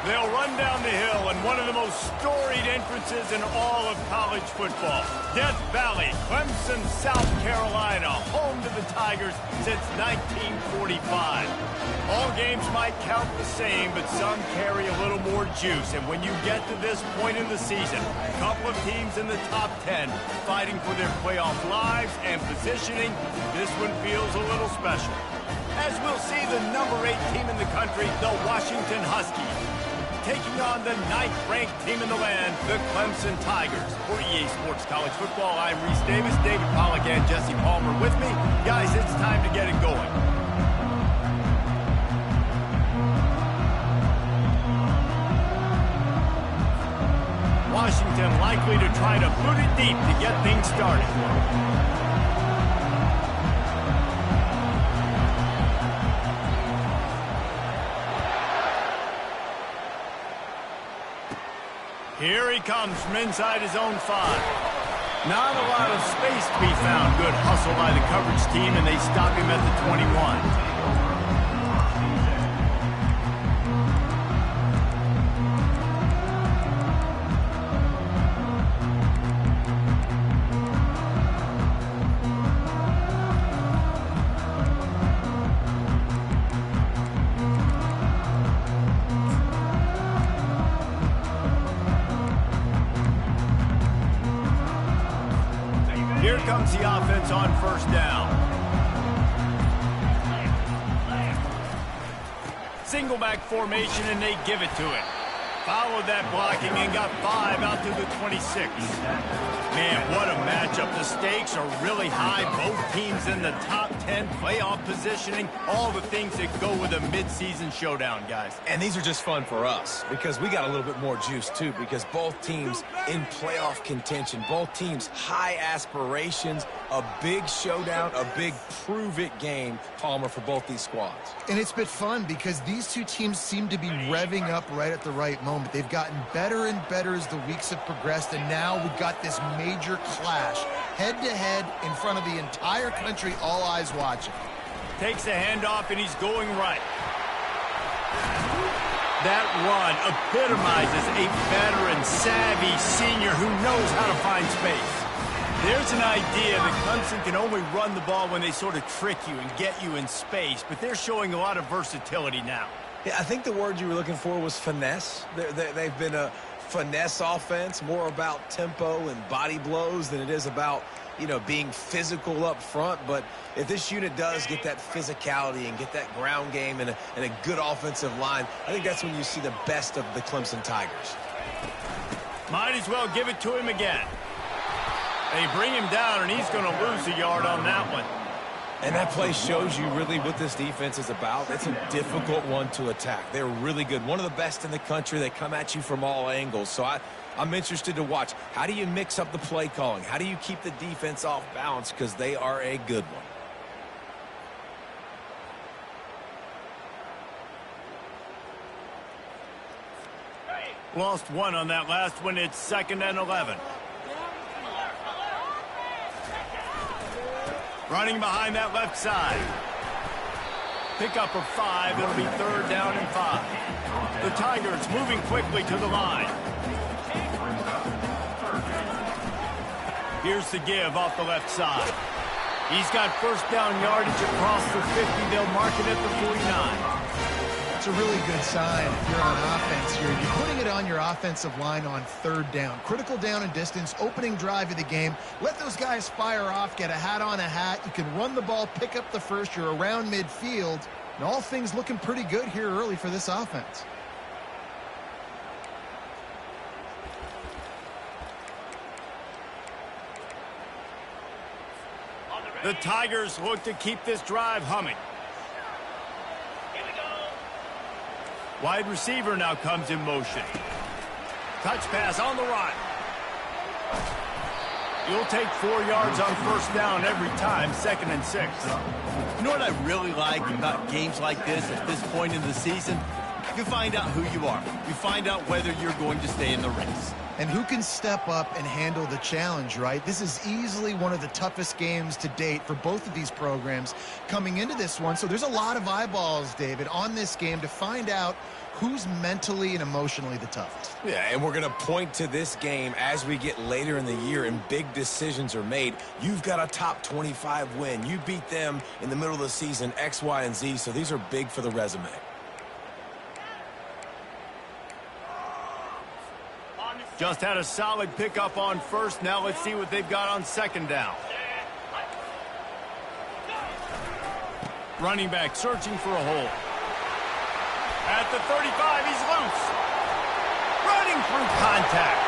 They'll run down the hill in one of the most storied entrances in all of college football. Death Valley, Clemson, South Carolina, home to the Tigers since 1945. All games might count the same, but some carry a little more juice. And when you get to this point in the season, a couple of teams in the top 10 fighting for their playoff lives and positioning, this one feels a little special. As we'll see the number 8 team in the country, the Washington Huskies, taking on the 9th-ranked team in the land, the Clemson Tigers. For EA Sports College Football, I'm Reese Davis, David Pollack, and Jesse Palmer with me. Guys, it's time to get it going. Washington likely to try to boot it deep to get things started. Here he comes from inside his own 5. Not a lot of space to be found. Good hustle by the coverage team, and they stop him at the 21. Here comes the offense on first down. Single back formation, and they give it to it. Followed that blocking and got 5 out to the 26. Man, what a matchup. The stakes are really high. Both teams in the top 10, playoff positioning, all the things that go with a midseason showdown, guys. And these are just fun for us because we got a little bit more juice, too, because both teams in playoff contention, both teams high aspirations, a big showdown, a big prove-it game, Palmer, for both these squads. And it's been fun because these two teams seem to be revving up right at the right moment. They've gotten better and better as the weeks have progressed, and now we've got this major clash head-to-head in front of the entire country, all eyes watching. Takes the handoff, and he's going right. That run epitomizes a veteran, savvy senior who knows how to find space. There's an idea that Clemson can only run the ball when they sort of trick you and get you in space, but they're showing a lot of versatility now. Yeah, I think the word you were looking for was finesse. They've been a finesse offense, more about tempo and body blows than it is about, being physical up front. But if this unit does get that physicality and get that ground game and a good offensive line, I think that's when you see the best of the Clemson Tigers. Might as well give it to him again. They bring him down, and he's going to lose a yard on that one. And that play shows you really what this defense is about. It's a difficult one to attack. They're really good. One of the best in the country. They come at you from all angles. So I'm interested to watch. How do you mix up the play calling? How do you keep the defense off balance? Because they are a good one. Lost 1 on that last one. It's 2nd and 11. Running behind that left side. Pickup of 5. It'll be 3rd down and 5. The Tigers moving quickly to the line. Here's the give off the left side. He's got first down yardage across the 50. They'll mark it at the 49. It's a really good sign if you're on offense here. You're putting it on your offensive line on 3rd down. Critical down and distance, opening drive of the game. Let those guys fire off, get a hat on a hat. You can run the ball, pick up the first. You're around midfield. And all things looking pretty good here early for this offense. The Tigers look to keep this drive humming. Wide receiver now comes in motion. Touch pass on the run. You'll take 4 yards on first down every time, 2nd and 6. You know what I really like about games like this at this point in the season? You find out who you are. You find out whether you're going to stay in the race. And who can step up and handle the challenge, right? This is easily one of the toughest games to date for both of these programs coming into this one. So there's a lot of eyeballs, David, on this game to find out who's mentally and emotionally the toughest. Yeah, and we're going to point to this game as we get later in the year and big decisions are made. You've got a top 25 win. You beat them in the middle of the season, X, Y, and Z, so these are big for the resume. Just had a solid pickup on first. Now let's see what they've got on second down. Running back searching for a hole. At the 35, he's loose. Running through contact.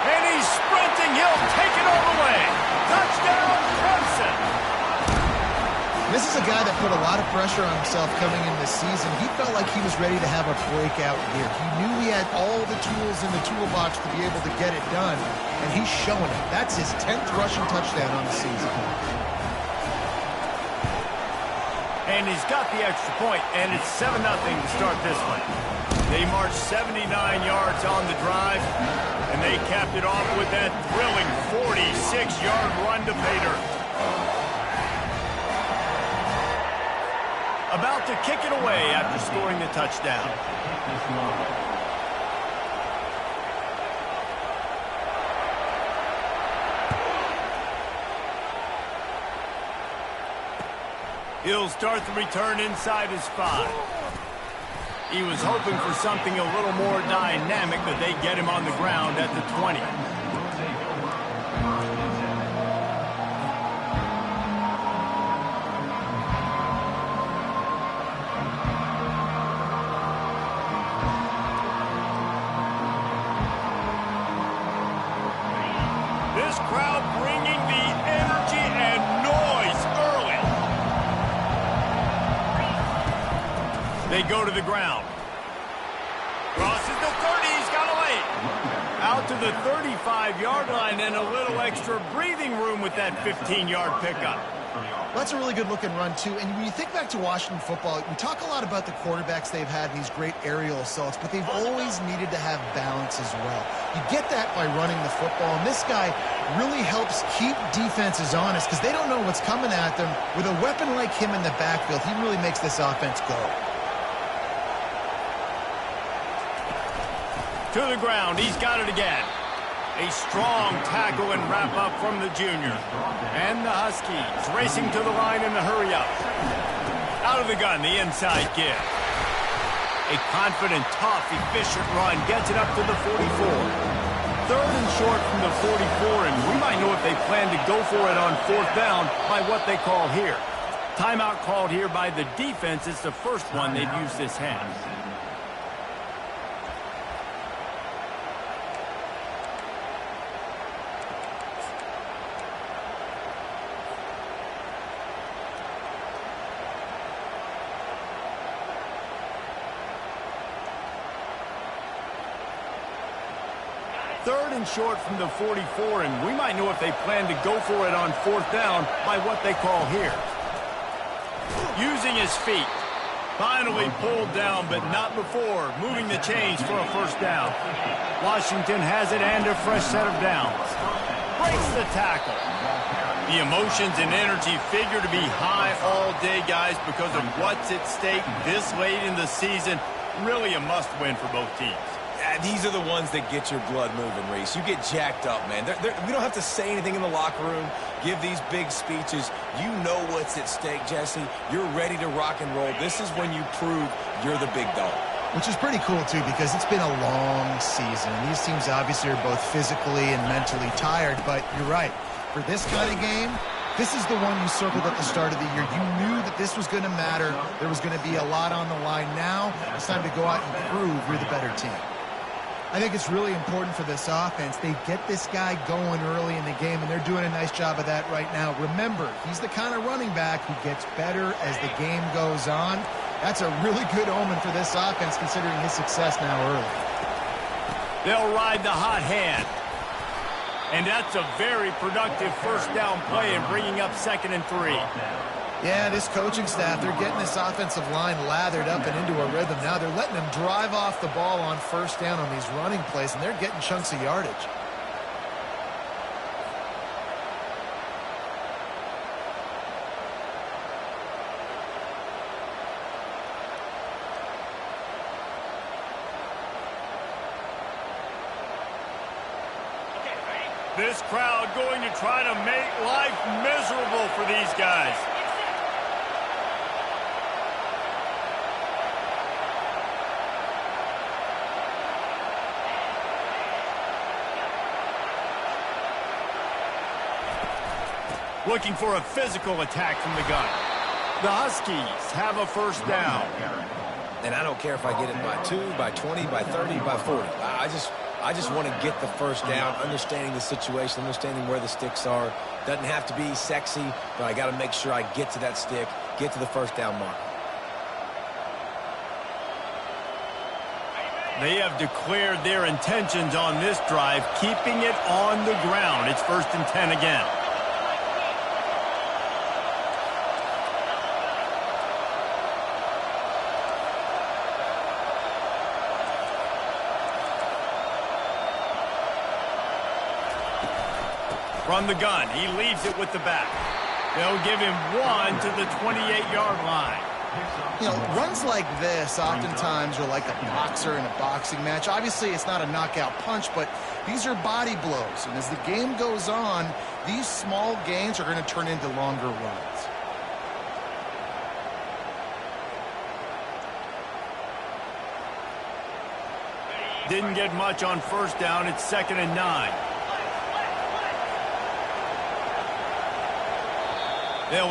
And he's sprinting. He'll take it all the way. Touchdown, Clemson. This is a guy that put a lot of pressure on himself coming in this season. He felt like he was ready to have a breakout year. He knew he had all the tools in the toolbox to be able to get it done, and he's showing it. That's his 10th rushing touchdown on the season. And he's got the extra point, and it's 7-0 to start this one. They marched 79 yards on the drive, and they capped it off with that thrilling 46-yard run to pay dirt. About to kick it away after scoring the touchdown. He'll start the return inside his 5. He was hoping for something a little more dynamic, but they get him on the ground at the 20. This crowd bringing the energy and noise early. They go to the ground. Crosses the 30, he's got a late. Out to the 35-yard line and a little extra breathing room with that 15-yard pickup. That's a really good-looking run, too. And when you think back to Washington football, we talk a lot about the quarterbacks they've had in these great aerial assaults, but they've always needed to have balance as well. You get that by running the football, and this guy really helps keep defenses honest because they don't know what's coming at them. With a weapon like him in the backfield, he really makes this offense go. To the ground, he's got it again. A strong tackle and wrap-up from the junior. And the Huskies racing to the line in the hurry-up. Out of the gun, the inside give. A confident, tough, efficient run gets it up to the 44. Third and short from the 44, and we might know if they plan to go for it on fourth down by what they call here. Timeout called here by the defense. It's the first one they've used this half. Third and short from the 44, and we might know if they plan to go for it on fourth down by what they call here. Using his feet. Finally pulled down, but not before moving the chains for a first down. Washington has it and a fresh set of downs. Breaks the tackle. The emotions and energy figure to be high all day, guys, because of what's at stake this late in the season. Really a must-win for both teams. These are the ones that get your blood moving, Reese. You get jacked up, man. We don't have to say anything in the locker room, give these big speeches. You know what's at stake, Jesse. You're ready to rock and roll. This is when you prove you're the big dog. Which is pretty cool, too, because it's been a long season. And these teams obviously are both physically and mentally tired, but you're right. For this kind of game, this is the one you circled at the start of the year. You knew that this was going to matter. There was going to be a lot on the line. Now it's time to go out and prove you're the better team. I think it's really important for this offense. They get this guy going early in the game, and they're doing a nice job of that right now. Remember, he's the kind of running back who gets better as the game goes on. That's a really good omen for this offense, considering his success now early. They'll ride the hot hand. And that's a very productive first down play and bringing up 2nd and 3. Yeah, this coaching staff, they're getting this offensive line lathered up and into a rhythm. Now they're letting them drive off the ball on first down on these running plays, and they're getting chunks of yardage. This crowd going to try to make life miserable for these guys. Looking for a physical attack from the gun. The Huskies have a first down. And I don't care if I get it by 2, by 20, by 30, by 40. I just want to get the first down, understanding the situation, understanding where the sticks are. Doesn't have to be sexy, but I got to make sure I get to that stick, get to the first down mark. They have declared their intentions on this drive, keeping it on the ground. It's 1st and 10 again. From the gun, he leaves it with the back. They'll give him 1 to the 28-yard line. You know, runs like this oftentimes are like a boxer in a boxing match. Obviously, it's not a knockout punch, but these are body blows. And as the game goes on, these small gains are going to turn into longer runs. Didn't get much on first down. It's 2nd and 9. They'll